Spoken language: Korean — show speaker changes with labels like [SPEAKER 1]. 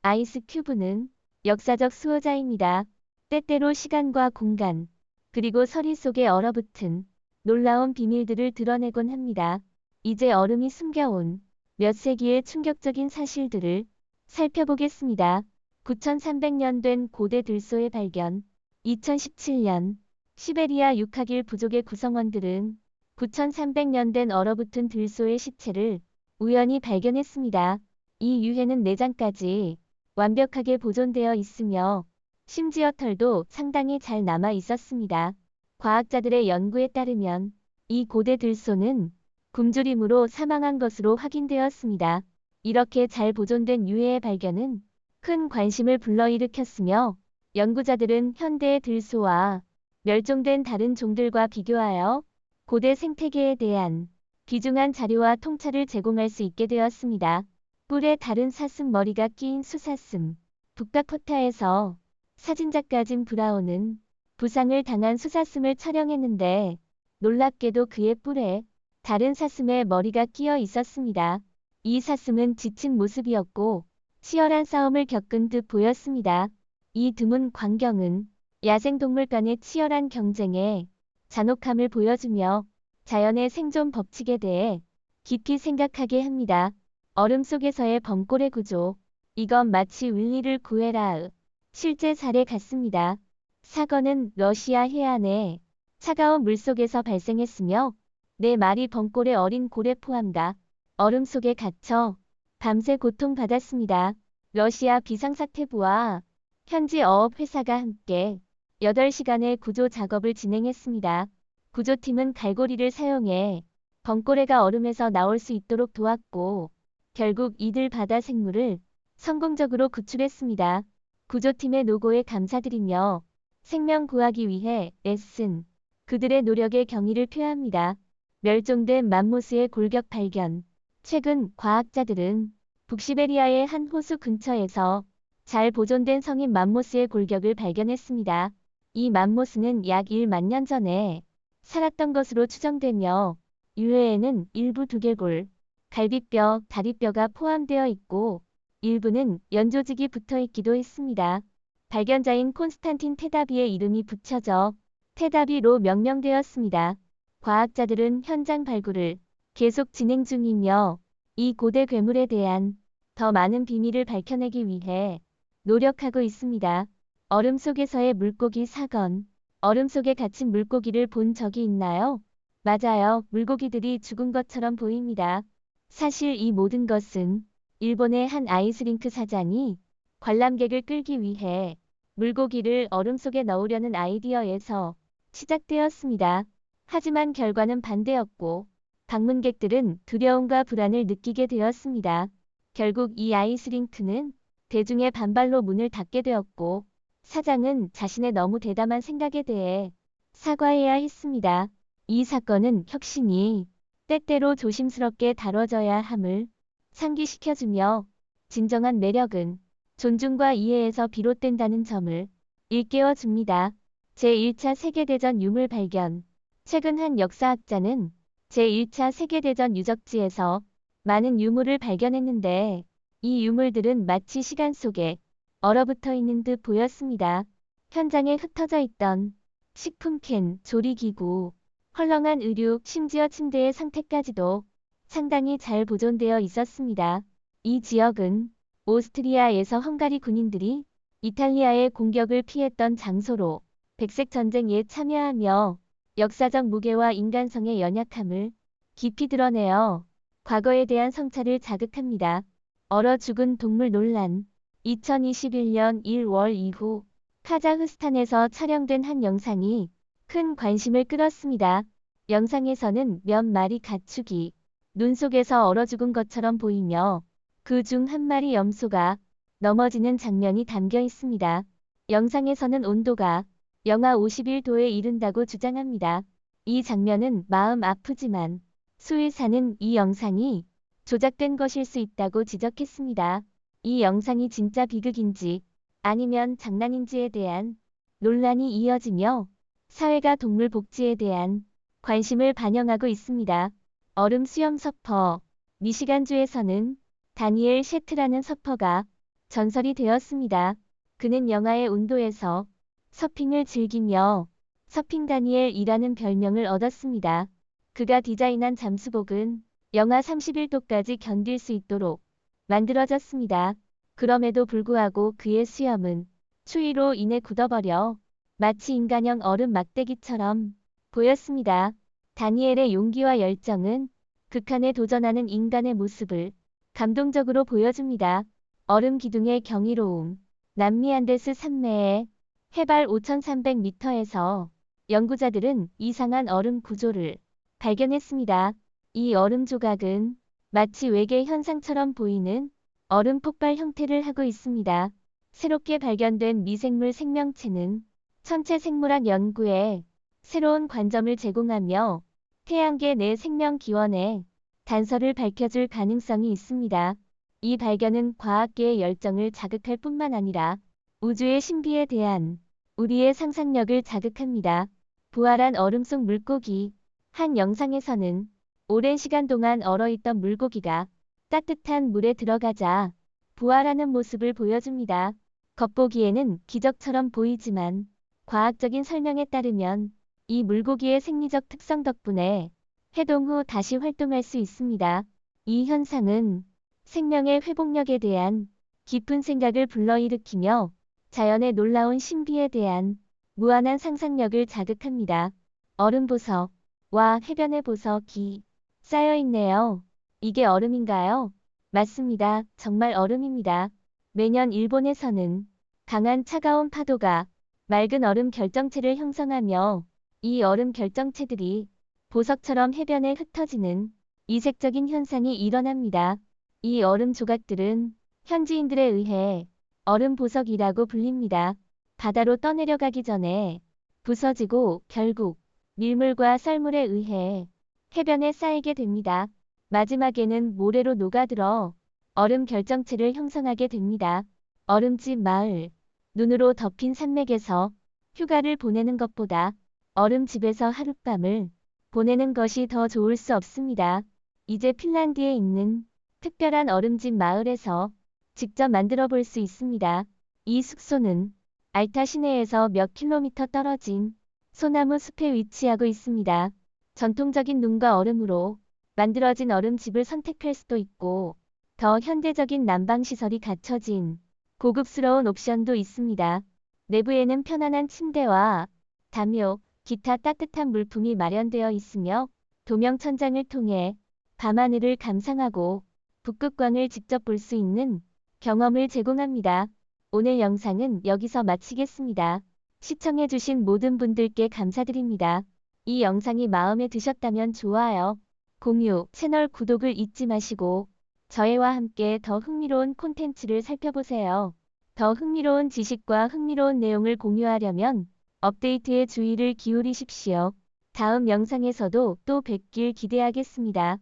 [SPEAKER 1] 아이스 큐브는 역사적 수호자입니다. 때때로 시간과 공간, 그리고 서리 속에 얼어붙은 놀라운 비밀들을 드러내곤 합니다. 이제 얼음이 숨겨온 몇 세기의 충격적인 사실들을 살펴보겠습니다. 9300년 된 고대 들소의 발견. 2017년 시베리아 육하길 부족의 구성원들은 9300년 된 얼어붙은 들소의 시체를 우연히 발견했습니다. 이 유해는 내장까지 완벽하게 보존되어 있으며 심지어 털도 상당히 잘 남아 있었습니다. 과학자들의 연구에 따르면 이 고대 들소는 굶주림으로 사망한 것으로 확인되었습니다. 이렇게 잘 보존된 유해의 발견은 큰 관심을 불러일으켰으며 연구자들은 현대의 들소와 멸종된 다른 종들과 비교하여 고대 생태계에 대한 귀중한 자료와 통찰을 제공할 수 있게 되었습니다. 뿔에 다른 사슴 머리가 끼인 수사슴. 북다코타에서 사진작가 짐 브라운은 부상을 당한 수사슴을 촬영했는데 놀랍게도 그의 뿔에 다른 사슴의 머리가 끼어 있었습니다. 이 사슴은 지친 모습이었고 치열한 싸움을 겪은 듯 보였습니다. 이 드문 광경은 야생동물 간의 치열한 경쟁에 잔혹함을 보여주며 자연의 생존 법칙에 대해 깊이 생각하게 합니다. 얼음 속에서의 범고래 구조. 이건 마치 윌리를 구해라의 실제 사례 같습니다. 사건은 러시아 해안의 차가운 물속에서 발생했으며 4마리 범고래 어린 고래 포함다 얼음 속에 갇혀 밤새 고통받았습니다. 러시아 비상사태부와 현지 어업회사가 함께 8시간의 구조 작업을 진행했습니다. 구조팀은 갈고리를 사용해 범고래가 얼음에서 나올 수 있도록 도왔고 결국 이들 바다 생물을 성공적으로 구출했습니다. 구조팀의 노고에 감사드리며 생명 구하기 위해 애쓴 그들의 노력에 경의를 표합니다. 멸종된 맘모스의 골격 발견. 최근 과학자들은 북시베리아의 한 호수 근처에서 잘 보존된 성인 맘모스의 골격을 발견했습니다. 이 맘모스는 약 1만 년 전에 살았던 것으로 추정되며 유해에는 일부 두개골, 갈비뼈, 다리뼈가 포함되어 있고 일부는 연조직이 붙어 있기도 했습니다. 발견자인 콘스탄틴 테다비의 이름이 붙여져 테다비로 명명되었습니다. 과학자들은 현장 발굴을 계속 진행 중이며 이 고대 괴물에 대한 더 많은 비밀을 밝혀내기 위해 노력하고 있습니다. 얼음 속에서의 물고기 사건. 얼음 속에 갇힌 물고기를 본 적이 있나요? 맞아요. 물고기들이 죽은 것처럼 보입니다. 사실 이 모든 것은 일본의 한 아이스링크 사장이 관람객을 끌기 위해 물고기를 얼음 속에 넣으려는 아이디어에서 시작되었습니다. 하지만 결과는 반대였고 방문객들은 두려움과 불안을 느끼게 되었습니다. 결국 이 아이스링크는 대중의 반발로 문을 닫게 되었고 사장은 자신의 너무 대담한 생각에 대해 사과해야 했습니다. 이 사건은 혁신이 때때로 조심스럽게 다뤄져야 함을 상기시켜주며 진정한 매력은 존중과 이해에서 비롯된다는 점을 일깨워줍니다. 제1차 세계대전 유물 발견. 최근 한 역사학자는 제1차 세계대전 유적지에서 많은 유물을 발견했는데 이 유물들은 마치 시간 속에 얼어붙어 있는 듯 보였습니다. 현장에 흩어져 있던 식품캔, 조리기구, 헐렁한 의류, 심지어 침대의 상태까지도 상당히 잘 보존되어 있었습니다. 이 지역은 오스트리아에서 헝가리 군인들이 이탈리아의 공격을 피했던 장소로 백색 전쟁에 참여하며 역사적 무게와 인간성의 연약함을 깊이 드러내어 과거에 대한 성찰을 자극합니다. 얼어 죽은 동물 논란. 2021년 1월 이후 카자흐스탄에서 촬영된 한 영상이 큰 관심을 끌었습니다. 영상에서는 몇 마리 가축이 눈 속에서 얼어 죽은 것처럼 보이며 그 중 한 마리 염소가 넘어지는 장면이 담겨 있습니다. 영상에서는 온도가 영하 51도에 이른다고 주장합니다. 이 장면은 마음 아프지만 수의사는 이 영상이 조작된 것일 수 있다고 지적했습니다. 이 영상이 진짜 비극인지 아니면 장난인지에 대한 논란이 이어지며 사회가 동물 복지에 대한 관심을 반영하고 있습니다. 얼음 수염 서퍼. 미시간주에서는 다니엘 셰트라는 서퍼가 전설이 되었습니다. 그는 영하의 온도에서 서핑을 즐기며 서핑 다니엘이라는 별명을 얻었습니다. 그가 디자인한 잠수복은 영하 31도까지 견딜 수 있도록 만들어졌습니다. 그럼에도 불구하고 그의 수염은 추위로 인해 굳어버려 마치 인간형 얼음 막대기처럼 보였습니다. 다니엘의 용기와 열정은 극한에 도전하는 인간의 모습을 감동적으로 보여줍니다. 얼음 기둥의 경이로움. 남미 안데스 산맥의 해발 5,300m에서 연구자들은 이상한 얼음 구조를 발견했습니다. 이 얼음 조각은 마치 외계 현상처럼 보이는 얼음 폭발 형태를 하고 있습니다. 새롭게 발견된 미생물 생명체는 천체 생물학 연구에 새로운 관점을 제공하며 태양계 내 생명 기원의 단서를 밝혀줄 가능성이 있습니다. 이 발견은 과학계의 열정을 자극할 뿐만 아니라 우주의 신비에 대한 우리의 상상력을 자극합니다. 부활한 얼음 속 물고기. 한 영상에서는 오랜 시간 동안 얼어있던 물고기가 따뜻한 물에 들어가자 부활하는 모습을 보여줍니다. 겉보기에는 기적처럼 보이지만 과학적인 설명에 따르면 이 물고기의 생리적 특성 덕분에 해동 후 다시 활동할 수 있습니다. 이 현상은 생명의 회복력에 대한 깊은 생각을 불러일으키며 자연의 놀라운 신비에 대한 무한한 상상력을 자극합니다. 얼음 보석와 해변의 보석이 쌓여있네요. 이게 얼음인가요? 맞습니다. 정말 얼음입니다. 매년 일본에서는 강한 차가운 파도가 맑은 얼음 결정체를 형성하며 이 얼음 결정체들이 보석처럼 해변에 흩어지는 이색적인 현상이 일어납니다. 이 얼음 조각들은 현지인들에 의해 얼음 보석이라고 불립니다. 바다로 떠내려가기 전에 부서지고 결국 밀물과 썰물에 의해 해변에 쌓이게 됩니다. 마지막에는 모래로 녹아들어 얼음 결정체를 형성하게 됩니다. 얼음집 마을. 눈으로 덮인 산맥에서 휴가를 보내는 것보다 얼음집에서 하룻밤을 보내는 것이 더 좋을 수 없습니다. 이제 핀란드에 있는 특별한 얼음집 마을에서 직접 만들어 볼 수 있습니다. 이 숙소는 알타 시내에서 몇 킬로미터 떨어진 소나무 숲에 위치하고 있습니다. 전통적인 눈과 얼음으로 만들어진 얼음집을 선택할 수도 있고 더 현대적인 난방시설이 갖춰진 고급스러운 옵션도 있습니다. 내부에는 편안한 침대와 담요, 기타 따뜻한 물품이 마련되어 있으며 도명 천장을 통해 밤하늘을 감상하고 북극광을 직접 볼 수 있는 경험을 제공합니다. 오늘 영상은 여기서 마치겠습니다. 시청해주신 모든 분들께 감사드립니다. 이 영상이 마음에 드셨다면 좋아요, 공유, 채널 구독을 잊지 마시고 저희와 함께 더 흥미로운 콘텐츠를 살펴보세요. 더 흥미로운 지식과 흥미로운 내용을 공유하려면 업데이트에 주의를 기울이십시오. 다음 영상에서도 또 뵙길 기대하겠습니다.